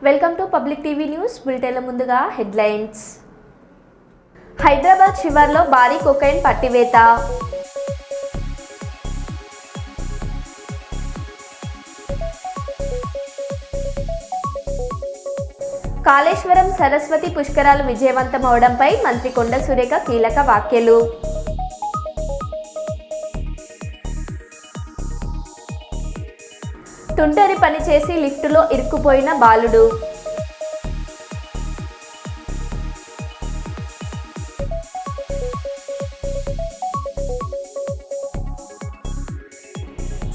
Welcome to public TV news. బులెటిన్ల ముందుగా headlines. Hyderabad శివార్లో భారీ కొకైన్ పట్టివేత. కాళేశ్వరం సరస్వతి పుష్కరాలు విజయవంతమవడంపై మంత్రి కొండ సురేఖ కీలక వ్యాఖ్యలు. తుంటరి పనిచేసి లిఫ్టులో ఇరుక్కుపోయిన బాలుడు.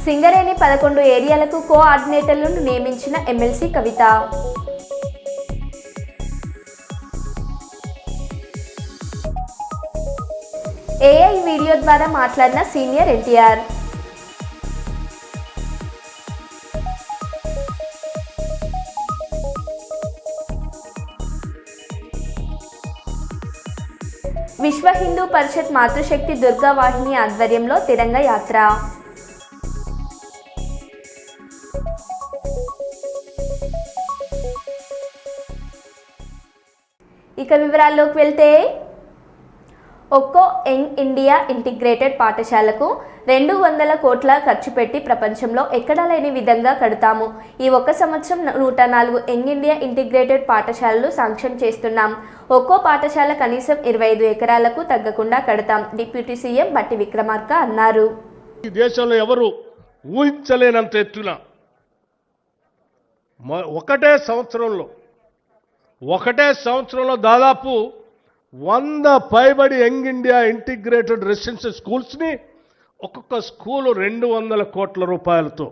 సింగరేణి 11 ఏరియాలకు కోఆర్డినేటర్లను నియమించిన ఎమ్మెల్సీ కవిత. ఏఐ వీడియో ద్వారా మాట్లాడిన సీనియర్ ఎన్టీఆర్. విశ్వ హిందూ పరిషత్ మాతృశక్తి దుర్గా వాహిని ఆధ్వర్యంలో తిరంగ యాత్ర. ఇక వివరాల్లోకి వెళ్తే, ఒక్కో యంగ్ ఇండియా ఇంటిగ్రేటెడ్ పాఠశాలకు 200 కోట్ల ఖర్చు పెట్టి ప్రపంచంలో ఎక్కడా లేని విధంగా కడతాము. ఈ ఒక్క సంవత్సరం 104 యంగ్ ఇండియా ఇంటిగ్రేటెడ్ పాఠశాలలు శాంక్షన్ చేస్తున్నాం. ఒక్కో పాఠశాల కనీసం 25 ఎకరాలకు తగ్గకుండా కడతాం. డిప్యూటీ సీఎం బట్టి విక్రమార్క అన్నారు. ఈ దేశంలో ఎవరు ఊహించలేనంత ఎత్తున ఒకటే సంవత్సరంలో దాదాపు 100 పైబడి యంగ్ ఇండియా ఇంటిగ్రేటెడ్ రెసిడెన్షియల్ స్కూల్స్ని ఒక్కొక్క స్కూలు 200 కోట్ల రూపాయలతో,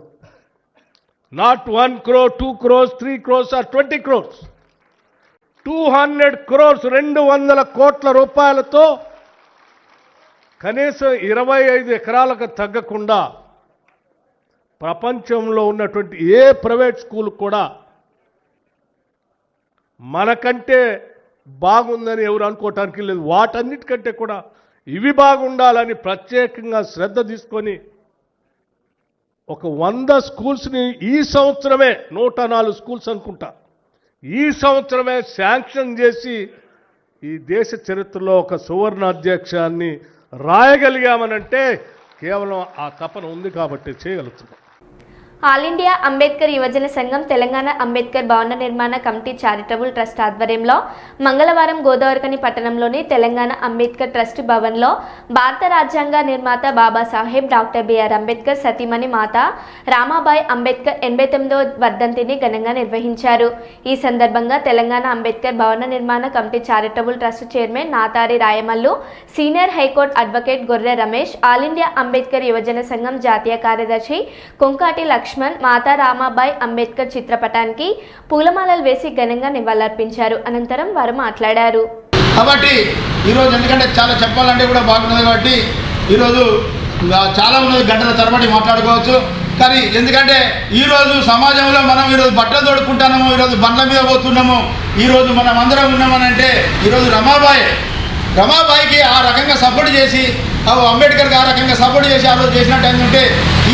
not 1 crore, 2 crores, 3 crores or 20 crores, 200 crores 200 కోట్ల రూపాయలతో కనీసం 25 ఎకరాలకు తగ్గకుండా ప్రపంచంలో ఉన్నటువంటి ఏ ప్రైవేట్ స్కూల్ కూడా మనకంటే బాగుందని ఎవరు అనుకోవటానికి లేదు. వాటన్నిటికంటే కూడా ఇవి బాగుండాలని ప్రత్యేకంగా శ్రద్ధ తీసుకొని ఒక 100 స్కూల్స్ని ఈ సంవత్సరమే 104 స్కూల్స్ అనుకుంటా ఈ సంవత్సరమే శాంక్షన్ చేసి ఈ దేశ చరిత్రలో ఒక సువర్ణ అధ్యక్షాన్ని రాయగలిగామనంటే కేవలం ఆ తపన ఉంది కాబట్టి చేయగలుగుతున్నాం. ఆల్ ఇండియా అంబేద్కర్ యువజన సంఘం తెలంగాణ అంబేద్కర్ భవన నిర్మాణ కమిటీ చారిటబుల్ ట్రస్ట్ ఆధ్వర్యంలో మంగళవారం గోదావరిఖని పట్టణంలోని తెలంగాణ అంబేద్కర్ ట్రస్ట్ భవన్లో భారత రాజ్యాంగ నిర్మాత బాబాసాహెబ్ డాక్టర్ బిఆర్ అంబేద్కర్ సతీమణి మాత రామాబాయి అంబేద్కర్ 89వ వర్ధంతిని ఘనంగా నిర్వహించారు. ఈ సందర్భంగా తెలంగాణ అంబేద్కర్ భవన నిర్మాణ committee charitable trust chairman Natari Rayamallu, senior high court advocate Gorre Ramesh, all India Ambedkar యువజన సంఘం జాతీయ కార్యదర్శి కొంకాటి లక్ష్మణ్ మాతా రామాబాయి అంబేద్కర్ చిత్రపటానికి పూలమాలలు వేసి ఘనంగా నివాళులర్పించారు. అనంతరం వారు మాట్లాడారు. కాబట్టి ఈరోజు ఎందుకంటే చాలా చెప్పాలంటే కూడా బాగున్నది కాబట్టి ఈరోజు చాలా ఉన్నది, గంటల తరబడి మాట్లాడుకోవచ్చు. కానీ ఎందుకంటే ఈరోజు సమాజంలో మనం ఈరోజు బట్టలు తోడుకుంటున్నాము, ఈరోజు బండ్ల మీద పోతున్నాము, ఈరోజు మనం అందరం ఉన్నామనంటే ఈరోజు రమాబాయికి ఆ రకంగా సపోర్ట్ చేసి, అంబేద్కర్కి ఆ రకంగా సపోర్ట్ చేసి ఆ రోజు చేసినట్టు ఏంటంటే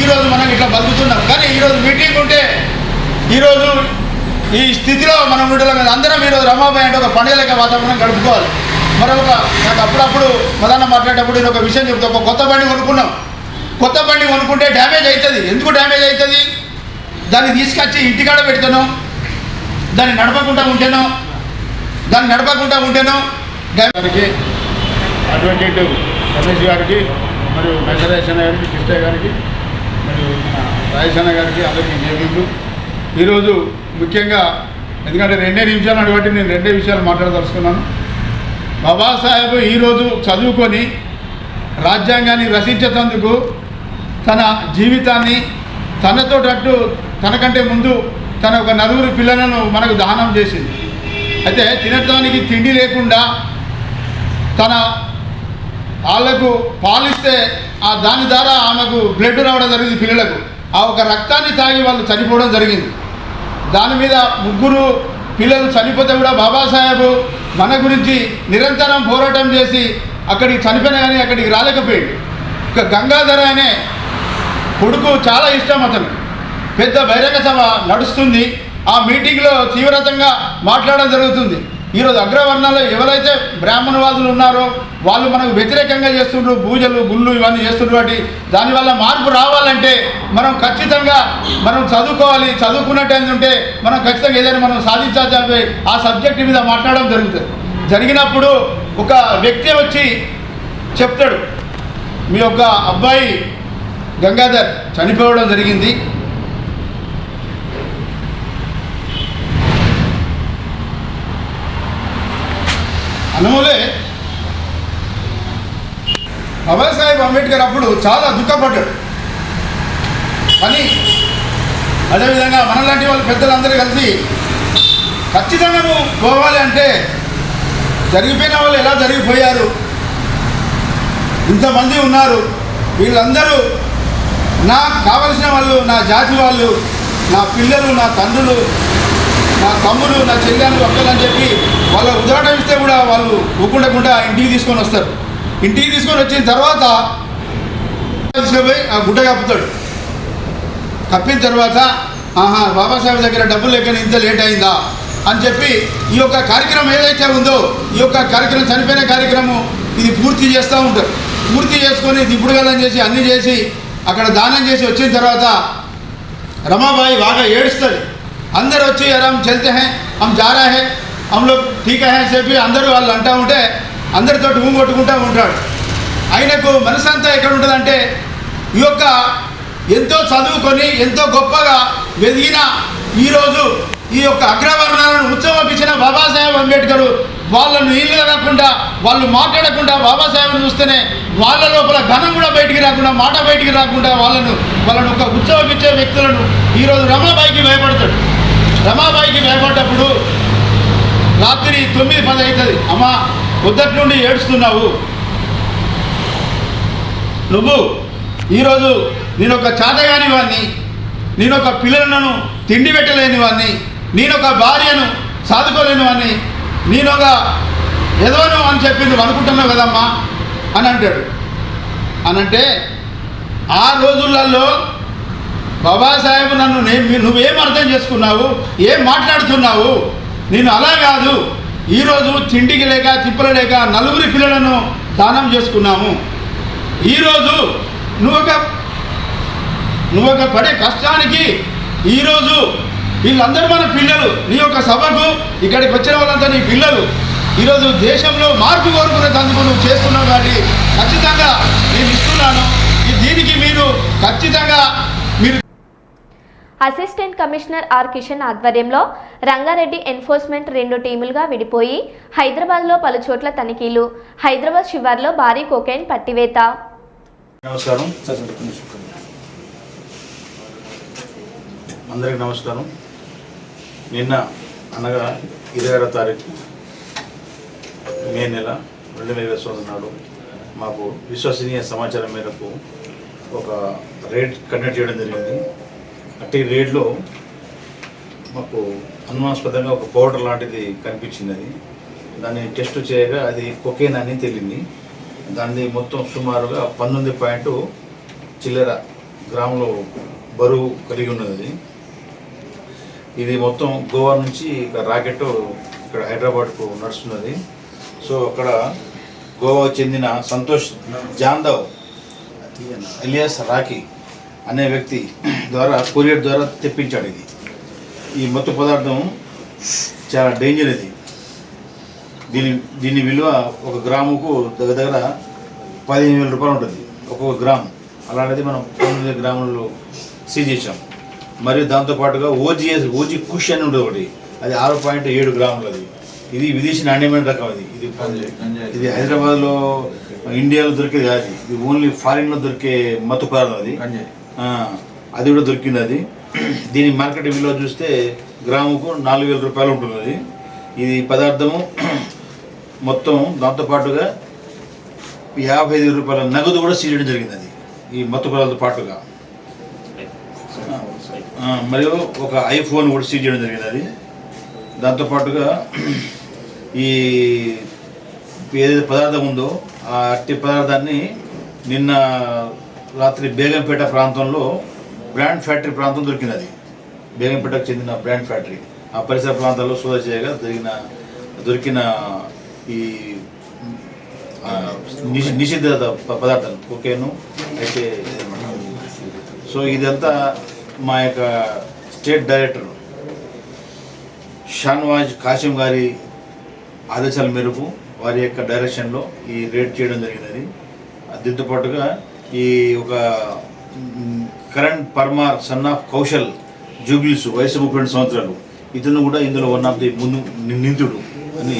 ఈరోజు మనం ఇట్లా బతుకుతున్నాం. కానీ ఈరోజు మీటింగ్ ఉంటే ఈరోజు ఈ స్థితిలో మనం ఉండడం మీద అందరం ఈరోజు రమాబాయి అంటే ఒక పండుగలక వాతావరణం గడుపుకోవాలి. మరొక నాకు అప్పుడప్పుడు మదన్న మాట్లాడేటప్పుడు నేను ఒక విషయం చెప్తా. ఒక కొత్త బండి కొనుక్కున్నాం. కొత్త బండి కొనుక్కుంటే డ్యామేజ్ అవుతుంది. ఎందుకు డ్యామేజ్ అవుతుంది? దాన్ని తీసుకొచ్చి ఇంటికాడ పెడతాను, దాన్ని నడపకుండా ఉంటేనో గారికి, అడ్వకేట్ రమేష్ గారికి, మరియు మెసరేష్ అన్న గారికి, కృష్ణయ్య గారికి, మరియు రాజేష్ గారికి అందరికీ జేబీలు. ఈరోజు ముఖ్యంగా ఎందుకంటే 2 నిమిషాలు అటువంటి నేను 2 విషయాలు మాట్లాడదలుచుకున్నాను. బాబాసాహెబ్ ఈరోజు చదువుకొని రాజ్యాంగాన్ని రచించేందుకు తన జీవితాన్ని తనతోటట్టు తనకంటే ముందు తన ఒక 4 పిల్లలను మనకు దానం చేసింది. అయితే తినడానికి తిండి లేకుండా తన వాళ్ళకు పాలిస్తే ఆ దాని ద్వారా ఆమెకు బ్లడ్ రావడం జరిగింది పిల్లలకు. ఆ ఒక రక్తాన్ని తాగి వాళ్ళు చనిపోవడం జరిగింది. దాని మీద 3 పిల్లలు చనిపోతే కూడా బాబాసాహెబ్ మన గురించి నిరంతరం పోరాటం చేసి అక్కడికి చనిపోయినా కానీ అక్కడికి రాలేకపోయాడు. ఇక గంగాధర అనే కొడుకు చాలా ఇష్టం అతను. పెద్ద బహిరంగ సభ నడుస్తుంది. ఆ మీటింగ్లో తీవ్రతంగా మాట్లాడడం జరుగుతుంది. ఈరోజు అగ్రవర్ణాలు ఎవరైతే బ్రాహ్మణవాదులు ఉన్నారో వాళ్ళు మనకు వ్యతిరేకంగా చేస్తుండ్రు, పూజలు గుళ్ళు ఇవన్నీ చేస్తుండ్రు. వాటి దానివల్ల మార్పు రావాలంటే మనం ఖచ్చితంగా మనం చదువుకోవాలి. చదువుకున్నట్టు ఉంటే మనం ఖచ్చితంగా ఏదైనా మనం సాధించాలి. ఆ సబ్జెక్టు మీద మాట్లాడడం జరుగుతుంది. జరిగినప్పుడు ఒక వ్యక్తి వచ్చి చెప్తాడు, మీ యొక్క అబ్బాయి గంగాధర్ చనిపోవడం జరిగింది, అనమూలే బాబాసాహెబ్ అంబేద్కర్ అప్పుడు చాలా దుఃఖపడ్డాడు. కానీ అదేవిధంగా మనలాంటి వాళ్ళు పెద్దలందరూ కలిసి ఖచ్చితంగా నువ్వు పోవాలి అంటే జరిగిపోయిన వాళ్ళు ఎలా జరిగిపోయారు, ఇంతమంది ఉన్నారు, వీళ్ళందరూ నాకు కావలసిన వాళ్ళు, నా జాతి వాళ్ళు, నా పిల్లలు, నా తండ్రులు, నా తమ్ముడు, నా చెల్లెలు, అక్కలని చెప్పి వాళ్ళ ఉదాహరణ ఇస్తే కూడా వాళ్ళు ఊకుండకుండా ఇంటికి తీసుకొని వస్తారు. ఇంటికి తీసుకొని వచ్చిన తర్వాత తీసుకుపోయి ఆ గుడ్డ కప్పుతాడు. కప్పిన తర్వాత బాబాసాహెబ్ దగ్గర డబ్బులు లేక ఇంత లేట్ అయిందా అని చెప్పి ఈ యొక్క కార్యక్రమం ఏదైతే ఉందో ఈ యొక్క కార్యక్రమం చనిపోయిన కార్యక్రమం ఇది పూర్తి చేస్తూ ఉంటారు. పూర్తి చేసుకొని దిప్పుడుగలం చేసి అన్నీ చేసి అక్కడ దానం చేసి వచ్చిన తర్వాత రమాబాయి బాగా ఏడుస్తుంది. అందరు వచ్చి हम चलते हैं, हम जा रहे हैं, हम लोग ठीक है చెప్పి అందరూ వాళ్ళు అంటూ ఉంటే అందరితో ఊగొట్టుకుంటూ ఉంటాడు. ఆయనకు మనసంతా ఎక్కడ ఉంటుందంటే ఈ యొక్క ఎంతో చదువుకొని ఎంతో గొప్పగా ఎదిగిన ఈరోజు ఈ యొక్క అగ్రవర్ణాలను ఉత్సవపించిన బాబాసాహెబ్ అంబేద్కర్ వాళ్ళను నీళ్ళు రాకుండా వాళ్ళు మాట్లాడకుండా బాబాసాహెబ్ను చూస్తేనే వాళ్ళ లోపల ఘనం కూడా బయటికి రాకుండా మాట బయటికి రాకుండా వాళ్ళను ఒక ఉత్సవపించే వ్యక్తులను ఈరోజు రమాబాయికి భయపడతాడు. రమాబాయికి భయపడ్డప్పుడు రాత్రి 9-10 అవుతుంది. అమ్మ పొద్దుటి నుండి ఏడుస్తున్నావు, నువ్వు ఈరోజు నేను ఒక చాతగాని వాడిని, నేను ఒక పిల్లలను తిండి పెట్టలేని వాడిని, నేను ఒక భార్యను సాదుకోలేని వాడిని, నేను ఒక ఎదవను అని చెప్పి నువ్వు అనుకుంటున్నావు కదమ్మా అని అంటాడు. అనంటే ఆ రోజులలో బాబాసాహెబ్ నన్ను నువ్వేం అర్థం చేసుకున్నావు, ఏం మాట్లాడుతున్నావు, నేను అలా కాదు, ఈరోజు తిండికి లేక తిప్పలు లేక 4 పిల్లలను దానం చేసుకున్నాము. ఈరోజు నువ్వు ఒక పడే కష్టానికి ఈరోజు వీళ్ళందరూ మన పిల్లలు, నీ యొక్క సభకు ఇక్కడికి వచ్చిన వాళ్ళంతా నీ పిల్లలు. ఈరోజు దేశంలో మార్పు కోరుకునేందుకు నువ్వు చేస్తున్నావు కాబట్టి ఖచ్చితంగా నేను ఇస్తున్నాను. దీనికి మీరు ఖచ్చితంగా అసిస్టెంట్ కమిషనర్ ఆర్ కిషన్ ఆధ్వర్యంలో రంగారెడ్డి ఎన్ఫోర్స్మెంట్ 2 టీములుగా విడిపోయి హైదరాబాద్లో పలు చోట్ల తనిఖీలు. హైదరాబాద్ శివార్లో భారీ కోకైన్ పట్టివేత. నమస్కారం, అందరికీ నమస్కారం. నిన్న అనగా 26వ తారీఖు మే నెల 2020 నాడు మాకు విశ్వసనీయ సమాచారం మేరకు ఒక రేడ్ కండక్ట్ చేయడం జరిగింది. అట్టి రేడ్లో మాకు అనుమానాస్పదంగా ఒక పౌడర్ లాంటిది కనిపించింది. దాన్ని టెస్ట్ చేయగా అది కొకేన్ అని తేలింది. దాన్ని మొత్తం సుమారుగా 19 చిల్లర గ్రాములు బరువు కలిగి ఉన్నది. ఇది మొత్తం గోవా నుంచి రాకెట్ ఇక్కడ హైదరాబాద్కు నడుస్తున్నది. సో అక్కడ గోవాకు చెందిన సంతోష్ జాందవ్ ఎలియాస్ రాకీ అనే వ్యక్తి ద్వారా కొరియర్ ద్వారా తెప్పించాడు. ఈ మత్తు పదార్థం చాలా డేంజర్. దీని విలువ 1 గ్రాముకు దగ్గర 15,000 రూపాయలు ఉంటుంది ఒక్కొక్క గ్రాము. అలాంటిది మనం 19 గ్రాములు సీజ్ చేసాం. మరియు దాంతోపాటుగా ఓజీ కుష్ అని ఉంటుంది ఒకటి, అది 6.7 గ్రాములది. ఇది విదేశీ నాణ్యమైన రకం. ఇది హైదరాబాద్లో ఇండియాలో దొరికేది కాదు, ఇది ఓన్లీ ఫారిన్లో దొరికే మత్తు పదార్థం. అది కూడా దొరికింది. దీని మార్కెట్ విలువ చూస్తే గ్రాముకు 4,000 రూపాయలు ఉంటుంది. ఇది పదార్థము మొత్తం దాంతోపాటుగా 55 రూపాయల నగదు కూడా సీజ్ చేయడం జరిగింది. ఈ మత్తు పదార్థంతో పాటుగా మరియు ఒక ఐఫోన్ కూడా సీజ్ చేయడం జరిగింది. దాంతోపాటుగా ఈ ఏదైతే పదార్థం ఉందో ఆ అట్టి పదార్థాన్ని నిన్న రాత్రి బేగంపేట ప్రాంతంలో బ్రాండ్ ఫ్యాక్టరీ ప్రాంతం దొరికినది. బేగంపేటకు చెందిన బ్రాండ్ ఫ్యాక్టరీ. ఆ పరిసర ప్రాంతాల్లో సోదా చేయగా దొరికిన ఈ నిషిద్ధ పదార్థాలు కోకేను అయితే. సో ఇదంతా మా యొక్క స్టేట్ డైరెక్టర్ షాన్వాజ్ కాసిం గారి ఆదేశాల మేరకు వారి యొక్క డైరెక్షన్లో ఈ రేడ్ చేయడం జరిగినది. దీంతో పాటుగా ఈ ఒక కరణ్ పర్మార్ సన్ ఆఫ్ కౌశల్ జూబ్లీస్ వయసు 32 సంవత్సరాలు, ఇతను కూడా ఇందులో వన్ ఆఫ్ ది ముందు నిందితుడు అని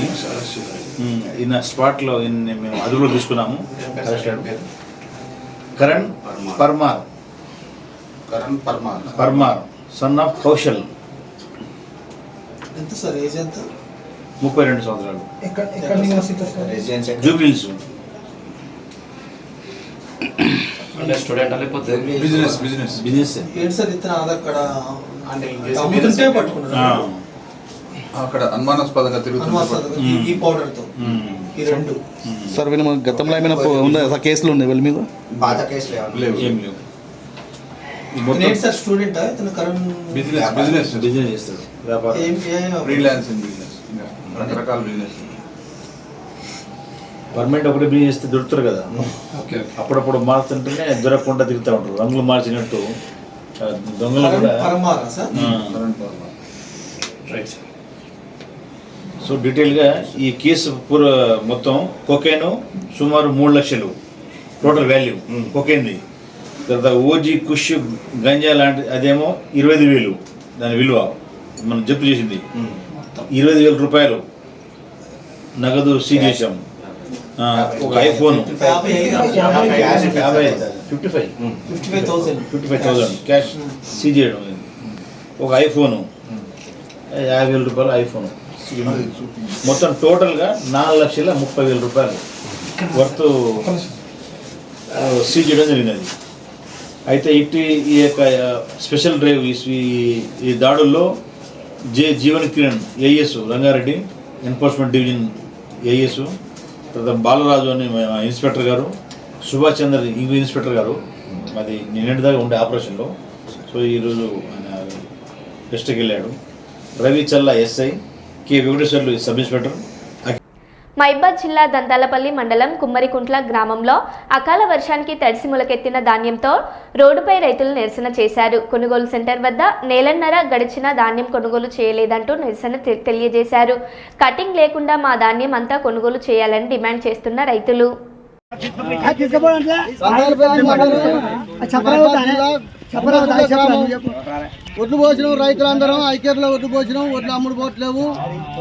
ఈయన స్పాట్లో మేము అదుపులో తీసుకున్నాము. కరణ్ పర్మార్ సన్ ఆఫ్ కౌశల్, ఎంత సార్ ఏజ్ ఎంత? 32 సంవత్సరాలు, ఎక్కడ నివాసిస్తారు? జూబ్లీస్. స్టూడెంట్ లేకపోతే బిజినెస్ ఏంటి సార్ ఇతను ఆధార్ కార్డ్ అమ్ముతుంటే పట్టుకున్నారు అక్కడ అనుమానాస్పదంగా తిరుగుతున్నారు ఈ పౌడర్ తో ఈ రెండు. సార్ వీళ్ళు మన గతంలో ఏమైనా ఉందా సార్ కేసులు ఉన్నాయి వీళ్ళ మీద? పాత కేసులు ఏం లేవు. ఏంటి సార్ స్టూడెంట్ ఇతను కరెంట్ బిజినెస్ చేస్తాడు, వ్యాపారం, ఫ్రీలాన్సింగ్ బిజినెస్, రకరకాల బిజినెస్. పర్మనెంట్ ఒకటి బిజినెస్ చేస్తే దొరుకుతారు కదా, అప్పుడప్పుడు మారుతుంటేనే దొరకకుండా తిరుగుతూ ఉంటారు. రంగులు మార్చినట్టు దొంగలు కూడా. పరమారా సార్? రైట్. సో డీటెయిల్గా ఈ కేసు మొత్తం కోకేను సుమారు 3 లక్షలు టోటల్ వాల్యూ కోకేన్ది. తర్వాత ఓజీ కుష్ గంజా లాంటి అదేమో 25,000 దాని విలువ. మనం జప్తు చేసింది 25,000 రూపాయలు నగదు సీజ్ చేసాం. ఒక ఐఫోన్ 55,000 క్యాష్ సీజ్ చేయడం. ఒక ఐఫోను 50,000 రూపాయలు ఐఫోన్. మొత్తం టోటల్గా 4,30,000 రూపాయలు వర్త్ సీజ్ చేయడం జరిగినది. అయితే ఈ యొక్క స్పెషల్ డ్రైవ్ ఈ దాడుల్లో Jeevan Kiran AS Rangareddy enforcement division AS, తర్వాత బాలరాజు అని ఇన్స్పెక్టర్ గారు, సుభాష్ చంద్ర ఇంకో ఇన్స్పెక్టర్ గారు, అది నిన్నటి దాకా ఉండే ఆపరేషన్లో. సో ఈరోజు ఆయన రెస్ట్కి వెళ్ళాడు. Ravi Challa SI, K Venkateswarlu sub inspector. Mahabubabad జిల్లా దంతాలపల్లి మండలం కుమ్మరికుంట్ల గ్రామంలో అకాల వర్షానికి తడిసి మొలకెత్తిన ధాన్యంతో రోడ్డుపై రైతులు నిరసన చేశారు. కొనుగోలు సెంటర్ వద్ద నెలన్నర గడిచిన ధాన్యం కొనుగోలు చేయలేదంటూ నిరసన తెలియజేశారు. కటింగ్ లేకుండా మా ధాన్యం అంతా కొనుగోలు చేయాలని డిమాండ్ చేస్తున్న రైతులు. ఒడ్లు పోసినాం, రైతులందరం ఐక్యతలో ఒడ్లు పోసినాం. ఒడ్లు అమ్ముడు పోవట్లేవు.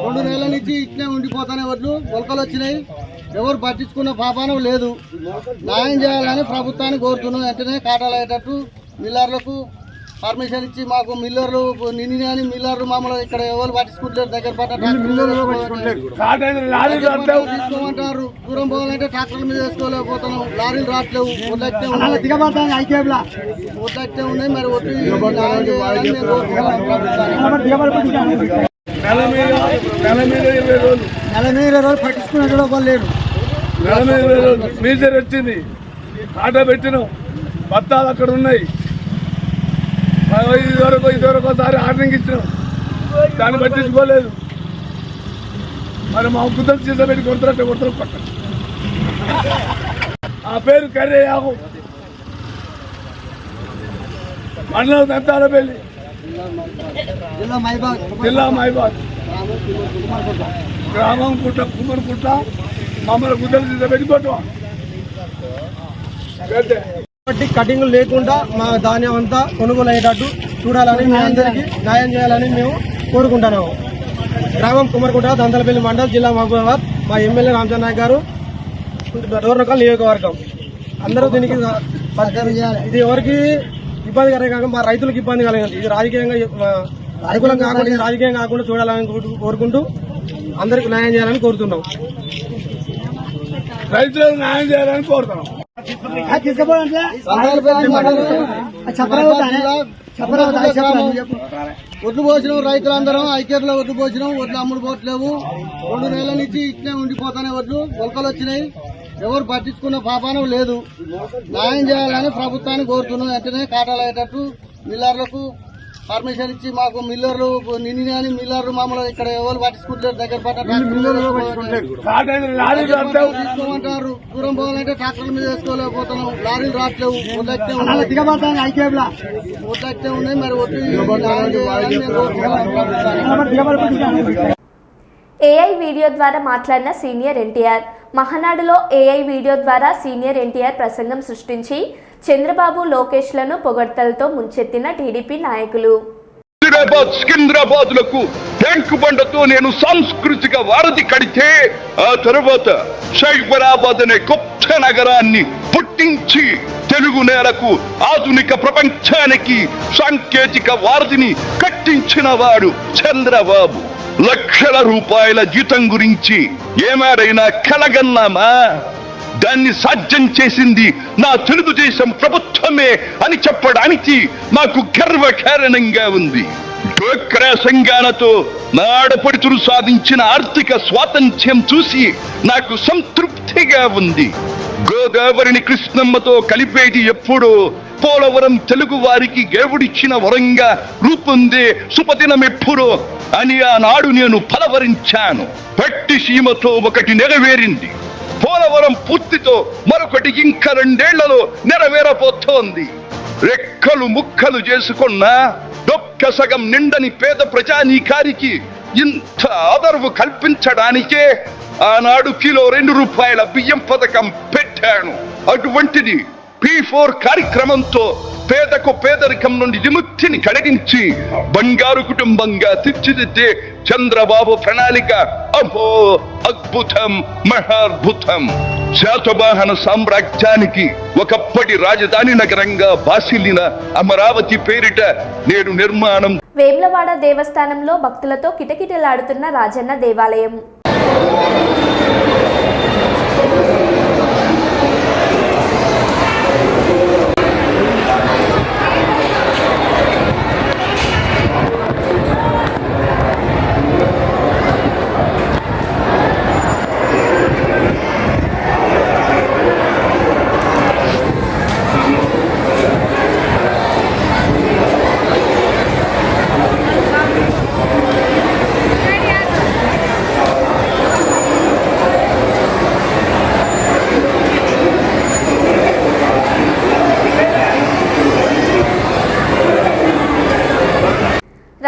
2 నెలల నుంచి ఇట్లే ఉండిపోతానే ఒడ్లు మొలకలు వచ్చినాయి. ఎవరు పట్టించుకున్న పాపానం లేదు. న్యాయం చేయాలని ప్రభుత్వాన్ని కోరుతున్నాం. వెంటనే కాటాలు అయ్యేటట్టు మిల్లర్లకు పర్మిషన్ ఇచ్చి మాకు మిల్లర్లు నిన్న అని మిల్లర్లు మామూలు ఇక్కడ ఎవరు పట్టించుకుంటారు. దగ్గర తీసుకోమంటారు. దూరం పోవాలంటే ట్రాక్టర్ల మీద వేసుకోలేకపోతున్నాం. లారీలు రావట్లేవు. ఒడ్లట్టే ఉన్నాయి. మరి ఒడ్డు నెల మీద 20 రోజులు పట్టించుకునే వాళ్ళు లేరు. నెల మీద 20 రోజులు మీజర్ వచ్చింది, కాటా పెట్టినాం, బత్తాలు అక్కడ ఉన్నాయి. ఇదివరకు ఒకసారి ఆర్డరింగ్ ఇచ్చినాం, దాన్ని పట్టించుకోలేదు. మరి మా కుదరు చేత పెట్టి కొడతారు పక్క. ఆ పేరు కర్రే యాగు, మండలం దంతాలపల్లి, జిల్లా మహబూబాద్, గ్రామం కుమ్మరికుంట. మమ్మల్ని కుదరు చేత పెట్టి కొట్టవా. కటింగ్ లేకుండా మా ధాన్యం అంతా కొనుగోలు అయ్యేటట్టు చూడాలని మీ అందరికీ న్యాయం చేయాలని మేము కోరుకుంటున్నాము. గ్రామం కుమ్మరికుంట, దంతలపల్లి మండలం, జిల్లా మహబూబాబాద్. మా ఎమ్మెల్యే రామచంద్ర నాయక్ గారు, డోర్నకల్ నియోజకవర్గం. అందరూ దీనికి ఇది ఎవరికి ఇబ్బంది కలగక మా రైతులకు ఇబ్బంది కలగదు. ఇది రాజకీయంగా అనుకూలం కాకుండా, ఇది రాజకీయం కాకుండా చూడాలని కోరుకుంటూ అందరికి న్యాయం చేయాలని కోరుతున్నాం. రైతులకు న్యాయం చేయాలని కోరుతున్నాం. ఒడ్లు పోసినాం, రైతులందరం ఐక్యతలో ఒడ్లు పోసినాం. ఒడ్లు అమ్ముడు పోవట్లేవు. 2 నెలల నుంచి ఇట్లే ఉండిపోతానే ఒడ్లు మొలకలు వచ్చినాయి. ఎవరు పట్టించుకున్న పాపానం లేదు. న్యాయం చేయాలని ప్రభుత్వాన్ని కోరుతున్నాం. వెంటనే కాటాలు అయ్యేటట్టు మిల్లర్లకు పర్మిషన్ ఇచ్చి మాకు మిల్లర్లు నిన్న కానీ మిల్లర్లు మామూలుగా ఇక్కడ ఎవరు పట్టించుకుంటారు దగ్గర తీసుకోమంటారు. దూరం పోవాలంటే ట్రాక్టర్ల మీద వేసుకోలేకపోతున్నాం. లారీలు రావట్లేవు. ఒడ్లెక్కే ఉన్నాయి. మరి ఏఐ వీడియో ద్వారా మాట్లాడిన సీనియర్ ఎన్టీఆర్. మహానాడులో ఏఐ వీడియో ద్వారా సీనియర్ ఎన్టీఆర్ ప్రసంగం సృష్టించి చంద్రబాబు లోకేష్లను పొగడ్తలతో ముంచెత్తిన టీడీపీ నాయకులు. సికింద్రాబాద్ లకు ట్యాంకు బండతో నేను సాంస్కృతిక వారధి కడితే ఆ తర్వాత సైబరాబాద్ అనే కొత్త నగరాన్ని పుట్టించి తెలుగు నేలకు ఆధునిక ప్రపంచానికి సాంకేతిక వారధిని కట్టించిన వాడు చంద్రబాబు. లక్షల రూపాయల జీతం గురించి ఏమారైనా కలగన్నామా? దాన్ని సాధ్యం చేసింది నా తెలుగుదేశం ప్రభుత్వమే అని చెప్పడానికి నాకు గర్వకారణంగా ఉంది. డ్వాక్రా సంఘాలతో నా ఆడపడుచులు సాధించిన ఆర్థిక స్వాతంత్ర్యం చూసి నాకు సంతృప్తిగా ఉంది. గోదావరిని కృష్ణమ్మతో కలిపేది ఎప్పుడో పోలవరం తెలుగు వారికి దేవుడిచ్చిన వరంగా రూపొందే శుభదినం ఎప్పుడో అని ఆనాడు నేను పలవరించాను. పట్టి సీమతో ఒకటి నెరవేరింది. పోలవరం పూర్తితో మరొకటి ఇంకా 2 ఏళ్లలో నెరవేరబోతోంది. రెక్కలు ముక్కలు చేసుకున్న డొక్క సగం నిండని పేద ప్రజానీకారికి ఇంత ఆదరవు కల్పించడానికే ఆనాడు కిలో 2 రూపాయల బియ్యం పథకం పెట్టాను. అటువంటిది P4 కార్యక్రమంతో పేదకు పేదరికం నుండి విముక్తిని కలిగించి బంగారు కుటుంబంగా తీర్చిదిద్దే చంద్రబాబు ప్రణాళిక అహో అద్భుతం, మహాద్భుతం. శాతవాహన సామ్రాజ్యానికి ఒకప్పటి రాజధాని నగరంగా బాసిల్లిన అమరావతి పేరిట నేడు నిర్మాణం. వేములవాడ దేవస్థానంలో భక్తులతో కిటకిటలాడుతున్న రాజన్న దేవాలయం.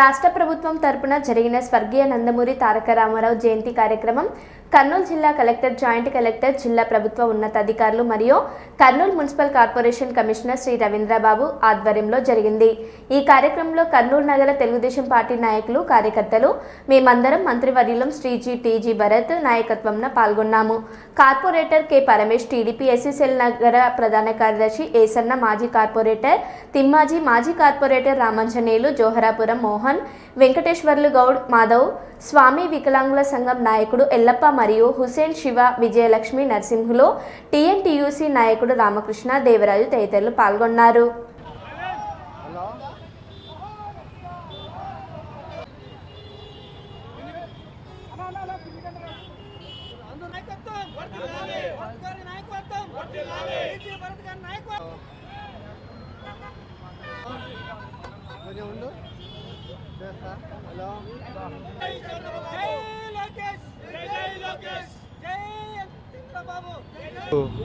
రాష్ట్ర ప్రభుత్వం తరపున జరిగిన స్వర్గీయ నందమూరి తారక రామారావు జయంతి కార్యక్రమం కర్నూలు జిల్లా కలెక్టర్, జాయింట్ కలెక్టర్, జిల్లా ప్రభుత్వ ఉన్నతాధికారులు మరియు Kurnool municipal corporation commissioner Shri Ravindrababu ఆధ్వర్యంలో జరిగింది. ఈ కార్యక్రమంలో కర్నూలు నగర తెలుగుదేశం పార్టీ నాయకులు, కార్యకర్తలు మేమందరం మంత్రివర్యులం శ్రీ టీజీ భరత్ నాయకత్వంలో పాల్గొన్నాము. Corporator K Paramesh, TDP SC cell నగర ప్రధాన కార్యదర్శి ఏసన్న, మాజీ కార్పొరేటర్ తిమ్మాజీ, మాజీ కార్పొరేటర్ రామాంజనేయులు, జోహరాపురం మోహన్, వెంకటేశ్వర్లు గౌడ్, మాధవ్, స్వామి వికలాంగుల సంఘం నాయకుడు ఎల్లప్ప మరియు హుసేన్, శివ, విజయలక్ష్మి, నరసింహులు, టీఎన్టీయూసీ నాయకుడు రామకృష్ణ, దేవరాజు తదితరులు పాల్గొన్నారు.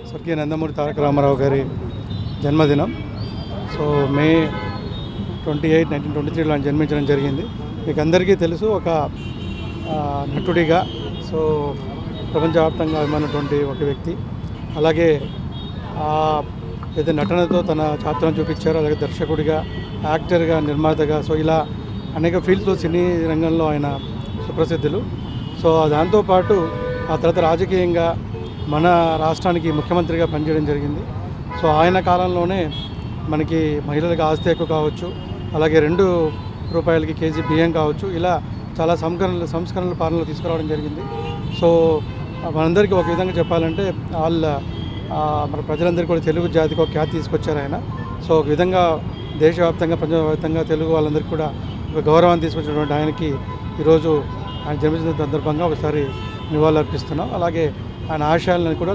స్వర్గీయ నందమూరి తారక రామారావు గారి జన్మదినం. సో మే 28, 1923లో ఆయన జన్మించడం జరిగింది. మీకు అందరికీ తెలుసు, ఒక నటుడిగా సో ప్రపంచవ్యాప్తంగా అభిమానటువంటి ఒక వ్యక్తి. అలాగే ఏదైతే నటనతో తన చాతుర్యం చూపించారో, అలాగే దర్శకుడిగా, యాక్టర్గా, నిర్మాతగా, సో ఇలా అనేక ఫీల్డ్స్లో సినీ రంగంలో ఆయన సుప్రసిద్ధులు. సో దాంతోపాటు ఆ తర్వాత రాజకీయంగా మన రాష్ట్రానికి ముఖ్యమంత్రిగా పనిచేయడం జరిగింది. సో ఆయన కాలంలోనే మనకి మహిళలకు ఆస్తి హక్కు కావచ్చు, అలాగే 2 రూపాయలకి కేజీ బియ్యం కావచ్చు, ఇలా చాలా సంస్కరణలు పాలనలో తీసుకురావడం జరిగింది. సో మనందరికీ ఒక విధంగా చెప్పాలంటే మన ప్రజలందరికీ కూడా తెలుగు జాతికి ఒక ఖ్యాతి తీసుకొచ్చారు ఆయన. సో ఒక విధంగా దేశవ్యాప్తంగా, ప్రపంచవ్యాప్తంగా తెలుగు వాళ్ళందరికీ కూడా ఒక గౌరవాన్ని తీసుకొచ్చినటువంటి ఆయనకి ఈరోజు ఆయన జన్మదిన సందర్భంగా ఒకసారి నివాళులు అర్పిస్తున్నాం. అలాగే ఆయన ఆశయాలను కూడా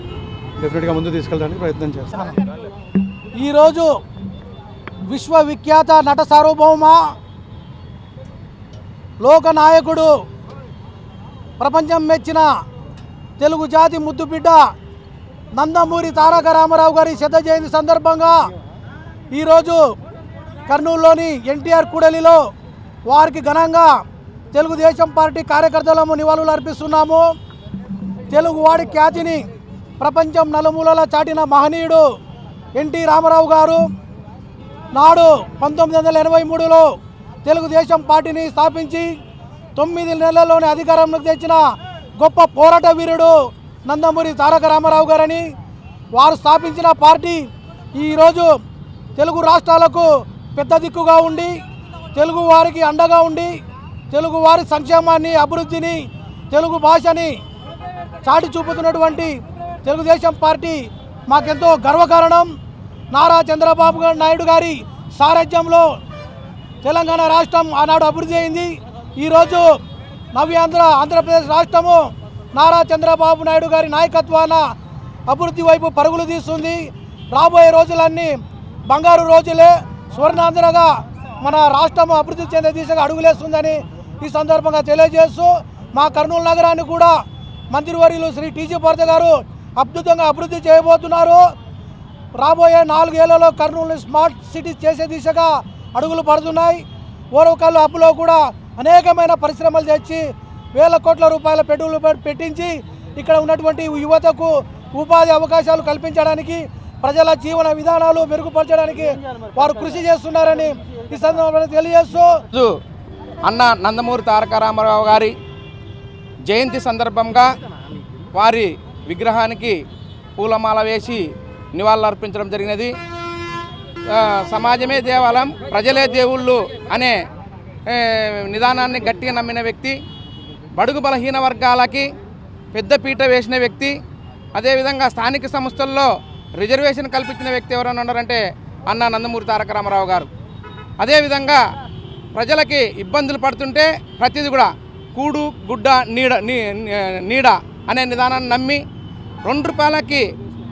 డెఫినెట్గా ముందు తీసుకెళ్ళడానికి ప్రయత్నం చేస్తాం. ఈరోజు విశ్వవిఖ్యాత నట సార్వభౌమ లోకనాయకుడు, ప్రపంచం మెచ్చిన తెలుగు జాతి ముద్దుబిడ్డ నందమూరి తారక రామారావు గారి శత జయంతి సందర్భంగా ఈరోజు కర్నూలులోని ఎన్టీఆర్ కూడలిలో వారికి ఘనంగా తెలుగుదేశం పార్టీ కార్యకర్తలము నివాళులు అర్పిస్తున్నాము. తెలుగువాడి ఖ్యాతిని ప్రపంచం నలుమూలలా చాటిన మహనీయుడు ఎన్టీ రామారావు గారు నాడు 1983లో తెలుగుదేశం పార్టీని స్థాపించి 9 నెలల్లోనే అధికారంలోకి తెచ్చిన గొప్ప పోరాట వీరుడు నందమూరి తారక రామారావు గారని, వారు స్థాపించిన పార్టీ ఈరోజు తెలుగు రాష్ట్రాలకు పెద్ద దిక్కుగా ఉండి, తెలుగు వారికి అండగా ఉండి, తెలుగు వారి సంక్షేమాన్ని, అభివృద్ధిని, తెలుగు భాషని చాటి చూపుతున్నటువంటి తెలుగుదేశం పార్టీ మాకెంతో గర్వకారణం. నారా చంద్రబాబు నాయుడు గారి సారథ్యంలో తెలంగాణ రాష్ట్రం ఆనాడు అభివృద్ధి అయింది. ఈరోజు ఆంధ్రప్రదేశ్ రాష్ట్రము నారా చంద్రబాబు నాయుడు గారి నాయకత్వాన అభివృద్ధి వైపు పరుగులు తీస్తుంది. రాబోయే రోజులన్నీ బంగారు రోజులే, స్వర్ణాంధ్రగా మన రాష్ట్రం అభివృద్ధి చెందే దిశగా అడుగులేస్తుందని ఈ సందర్భంగా తెలియజేస్తూ, మా కర్నూలు నగరాన్ని కూడా మంత్రివర్యులు శ్రీ టీజీ భరత్ గారు అద్భుతంగా అభివృద్ధి చేయబోతున్నారు. రాబోయే 4 ఏళ్లలో కర్నూలుని స్మార్ట్ సిటీ చేసే దిశగా అడుగులు పడుతున్నాయి. ఓరవకల్లు హబ్లో కూడా అనేకమైన పరిశ్రమలు తెచ్చి వేల కోట్ల రూపాయల పెట్టుబడులు పెట్టించి ఇక్కడ ఉన్నటువంటి యువతకు ఉపాధి అవకాశాలు కల్పించడానికి, ప్రజల జీవన విధానాలు మెరుగుపరచడానికి వారు కృషి చేస్తున్నారని ఈ సందర్భంగా తెలియజేస్తూ, అన్న నందమూరి తారక రామారావు గారి జయంతి సందర్భంగా వారి విగ్రహానికి పూలమాల వేసి నివాళులర్పించడం జరిగినది. సమాజమే దేవాలయం, ప్రజలే దేవుళ్ళు అనే నిదానాన్ని గట్టిగా నమ్మిన వ్యక్తి, బడుగు బలహీన వర్గాలకి పెద్దపీట వేసిన వ్యక్తి, అదేవిధంగా స్థానిక సంస్థల్లో రిజర్వేషన్ కల్పించిన వ్యక్తి ఎవరైనా ఉన్నారంటే అన్న నందమూరి తారక రామారావు గారు. అదేవిధంగా ప్రజలకి ఇబ్బందులు పడుతుంటే ప్రతిదీ కూడా కూడు గుడ్డ నీడ అనే నిదానాన్ని నమ్మి 2 రూపాయలకి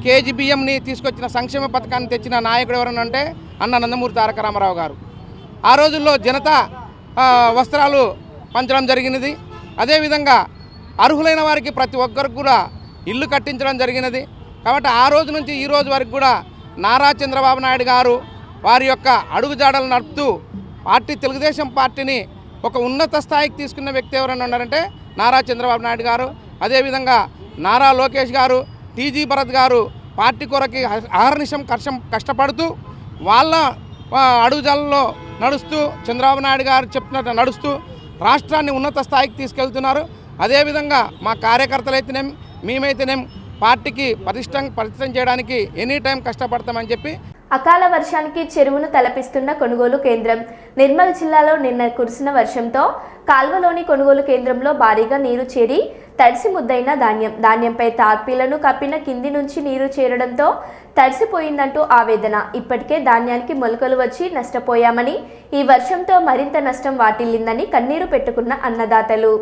కేజీ బియ్యంని తీసుకొచ్చిన సంక్షేమ పథకాన్ని తెచ్చిన నాయకుడు ఎవరైనా అంటే అన్న నందమూరి తారక రామారావు గారు. ఆ రోజుల్లో జనతా వస్త్రాలు పంచడం జరిగినది. అదేవిధంగా అర్హులైన వారికి ప్రతి ఒక్కరికి కూడా ఇల్లు కట్టించడం జరిగినది. కాబట్టి ఆ రోజు నుంచి ఈ రోజు వరకు కూడా నారా చంద్రబాబు నాయుడు గారు వారి యొక్క అడుగుజాడలు నడుపుతూ తెలుగుదేశం పార్టీని ఒక ఉన్నత స్థాయికి తీసుకున్న వ్యక్తి ఎవరైనా ఉన్నారంటే నారా చంద్రబాబు నాయుడు గారు. అదేవిధంగా నారా లోకేష్ గారు, టీజీ భరత్ గారు పార్టీ కొరకి అహర్నిశం కష్టపడుతూ వాళ్ళ అడుగుజాలలో నడుస్తూ, చంద్రబాబు నాయుడు గారు చెప్పినట్టు నడుస్తూ రాష్ట్రాన్ని ఉన్నత స్థాయికి తీసుకెళ్తున్నారు. అదేవిధంగా మా కార్యకర్తలైతేనేం మేమైతేనేం పార్టీకి పటిష్టం చేయడానికి ఎనీ టైం కష్టపడతామని చెప్పి. అకాల వర్షానికి చెరువును తలపిస్తున్న కొనుగోలు కేంద్రం. నిర్మల్ జిల్లాలో నిన్న కురిసిన వర్షంతో కాల్వలోని కొనుగోలు కేంద్రంలో భారీగా నీరు చేరి తడిసి ముద్దైన ధాన్యంపై తార్పీలను కప్పిన కింది నుంచి నీరు చేరడంతో తడిసిపోయిందంటూ ఆవేదన. ఇప్పటికే ధాన్యానికి మొలకలు వచ్చి నష్టపోయామని, ఈ వర్షంతో మరింత నష్టం వాటిల్లిందని కన్నీరు పెట్టుకున్న అన్నదాతలు.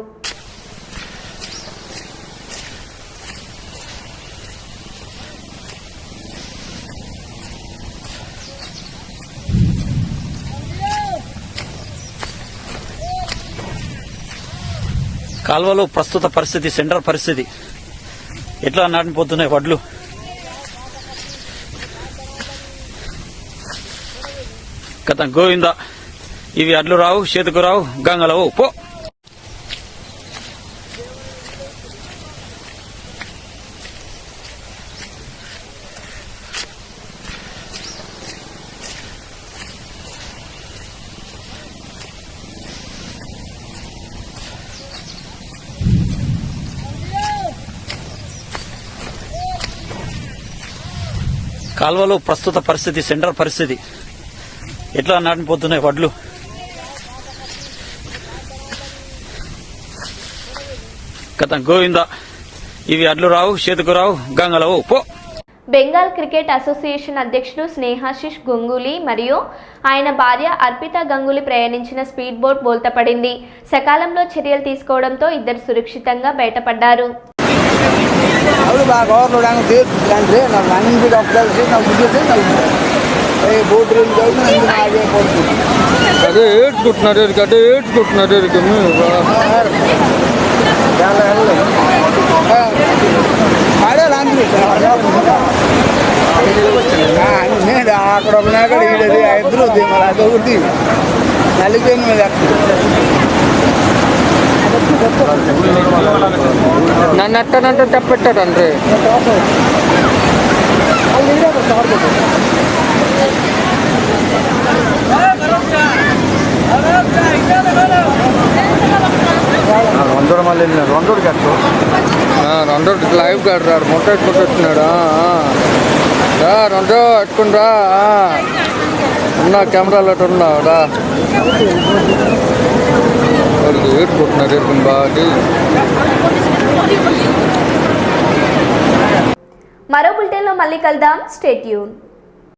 కాల్వలో ప్రస్తుత పరిస్థితి, సెంటర్ పరిస్థితి ఎట్లా నాటిపోతున్నాయి వడ్లు. గత గోవింద, ఇవి అడ్లు రావు, చేతుకు రావు, గంగలవు పో. కాల్వలో ప్రస్తుత పరిస్థితి, సెంటర్ పరిస్థితి ఎట్లా నాటిపోతున్నాయి వడ్లు. గత గోవింద, ఇవి అడ్లు రావు, చేతుకు రావు, గంగలవు పో. బెంగాల్ క్రికెట్ అసోసియేషన్ అధ్యక్షుడు స్నేహాశిష్ గంగూలీ మరియు ఆయన భార్య అర్పితా గంగూలీ ప్రయాణించిన స్పీడ్ బోట్ బోల్తాపడింది. సకాలంలో చర్యలు తీసుకోవడంతో ఇద్దరు సురక్షితంగా బయటపడ్డారు. అదే ఏడ్చుకుంటున్నారు అదే ఏడ్చుకుంటున్నారు అక్కడ ఉన్నాక ఈడది ఇద్దరు మరి అదొకటి నలిపోయిన మీద నన్ను ఎట్టనంటే చెప్పెట్టాడు అంటే రెండోడు మళ్ళీ వెళ్ళినాడు రెండోడికి లైవ్ గాడు రాడు మొట్ట పెట్టుకుంటూ వచ్చినాడు రెండో పెట్టుకుంటా ఉన్నా కెమెరాలో ఉన్నావు రా ఏడుకుంటున్నారు ఏడుకుని బాగా. మరో బులెటిన్లో మళ్ళీ కలుద్దాం. Stay tune.